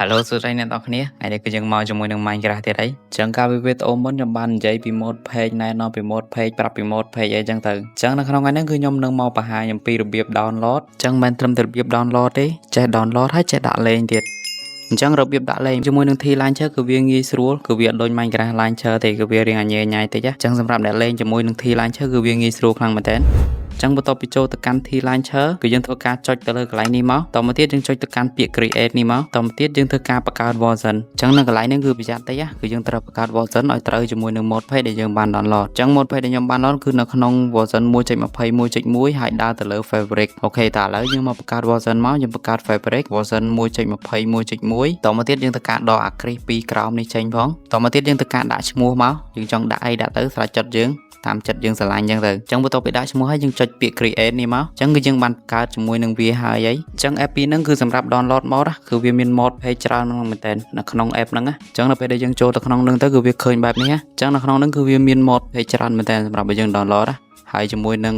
Hello សួស្តីអ្នកនរគ្នាថ្ងៃនេះគឺយើងមកជាមួយនឹង Minecraft ទៀតហើយអញ្ចឹងការវិវាទអូនមុនខ្ញុំបាននិយាយពី mode page ណែនាំពី mode page ប្រាប់ពី mode page អីចឹងទៅអញ្ចឹងនៅក្នុងថ្ងៃនេះគឺខ្ញុំនឹងមកបង្ហាញអំពីរបៀប download អញ្ចឹងមិនត្រឹមតែរបៀប download ទេចេះ download ហើយចេះដាក់លេងទៀតអញ្ចឹងរបៀបដាក់លេងជាមួយនឹង T Launcher គឺវាងាយស្រួលគឺវាអត់ដូច Minecraft Launcher ទេគឺវារៀងអញញ៉ៃតិចអញ្ចឹងសម្រាប់អ្នកលេងជាមួយនឹង T Launcher គឺវាងាយស្រួលខ្លាំងមែនតើចឹងបន្ទាប់ពីចូលទៅកាន់ T Launcher គឺយើងធ្វើការចុចទៅលើកន្លែងនេះមកតមកទៀតយើងចុចទៅកាន់ពាក្យ create នេះមកតមកទៀតយើងធ្វើការបង្កើត version ចឹងនៅកន្លែងនេះគឺប្រយ័ត្នតិចគឺយើងត្រូវបង្កើត version ឲ្យត្រូវជាមួយនឹង mode page ដែលយើងបាន download ចឹង mode page ដែលខ្ញុំបាន download គឺនៅក្នុង version 1.21.1 ហើយដើរទៅលើ fabric អូខេតើឥឡូវយើងមកបង្កើត version មកយើងបង្កើត fabric version 1.21.1 តមកទៀតយើងធ្វើការដកអាគ្រីសពីក្រោមនេះចេញផងតមកទៀតយើងធ្វើការដាក់ឈ្មោះមកយើងចង់ដាក់អីដាក់ទៅស្រេចចិត្តយើងតាមចិត្តយើងស្រឡាញ់ចឹងទៅអញ្ចឹងបន្ទាប់ពីដាក់ឈ្មោះហើយយើងចុចពាក្យ create នេះមកអញ្ចឹងគឺយើងបានកើតជាមួយនឹងវាហើយអីអញ្ចឹង app ពីរហ្នឹងគឺសម្រាប់ download mode គឺវាមាន mode page ច្រើនមែនតើនៅក្នុង app ហ្នឹងអញ្ចឹងនៅពេលដែលយើងចូលទៅក្នុងហ្នឹងទៅគឺវាឃើញបែបនេះអញ្ចឹងនៅក្នុងហ្នឹងគឺវាមាន mode page ច្រើនមែនតើសម្រាប់ឲ្យយើង download ហើយជាមួយនឹង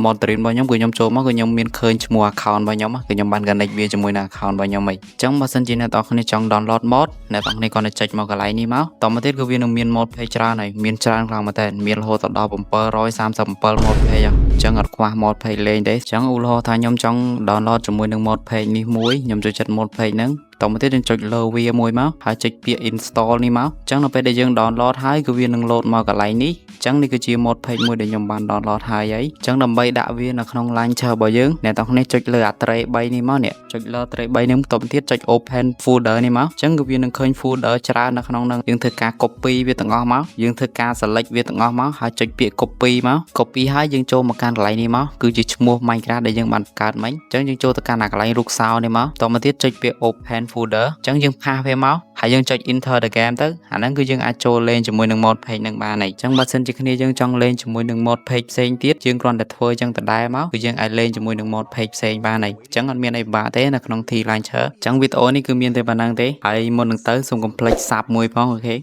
moderator របស់ខ្ញុំគឺខ្ញុំចូលមកគឺខ្ញុំមានឃើញឈ្មោះ account របស់ខ្ញុំគឺខ្ញុំបាន connect វាជាមួយនឹង account របស់ខ្ញុំអីអញ្ចឹងបើសិនជាអ្នកនរគ្នាចង់ download mod អ្នកនរគ្នាគាត់ទៅចុចមកកន្លែងនេះមកតមកទៀតគឺវានឹងមាន mod page ច្រើនហើយមានច្រើនខ្លាំងមែនតើមានរហូតដល់737 mod page អញ្ចឹងអត់ខ្វះ mod page លេងទេអញ្ចឹងឧទាហរណ៍ថាខ្ញុំចង់ download ជាមួយនឹង mod page នេះមួយខ្ញុំចូលចិត្ត mod page ហ្នឹងតមកទៀតយើងចុចលើវាមួយមកហើយចុចពាក្យ install នេះមកអញ្ចឹងនៅពេលដែលយើង download ហើយគឺវានឹង load មកកន្លែងនេះអញ្ចឹងនេះគឺជា mod page មួយដែលខ្ញុំបាន download ហើយអញ្ចឹងដើម្បីដាក់វានៅក្នុង launcher របស់យើងអ្នកទាំងនេះចុចលើអា tray 3នេះមកនេះចុចលើ tray 3នេះបន្តទៀតចុច open folder នេះមកអញ្ចឹងគឺវានឹងឃើញ folder ច្រើននៅក្នុងហ្នឹងយើងធ្វើការ copy វាទាំងអស់មកយើងធ្វើការ select វាទាំងអស់មកហើយចុចពាក្យ copy មក copy ហើយយើងចូលមកកាន់កន្លែងនេះមកគឺជាឈ្មោះ Minecraft ដែលយើងបានបង្កើតមិញអញ្ចឹងយើងចូលទៅកាន់អាកន្លែងរូបសោនេះមកតមកទៀតចុចពាក្យ open folder អញ្ចឹងយើងផាសវាមកហើយយើងចុច enter the game ទៅអាហ្នឹងគឺយើងអាចចូលលេងជាមួយនឹង mod page នឹងបានហើយអញ្ចឹងបើសិនជាគ្នាយើងចង់លេងជាមួយនឹង mod page ផ្សេងទៀតយើងគ្រាន់តែធ្វើអញ្ចឹងដដែលមកគឺយើងអាចលេងជាមួយនឹង mod page ផ្សេងបានហើយអញ្ចឹងអត់មានអីពិបាកទេនៅក្នុង T Launcher អញ្ចឹងវីដេអូនេះគឺមានតែប៉ុណ្្នឹងទេហើយមុននឹងទៅសូមកុំភ្លេច sub មួយផងអូខេ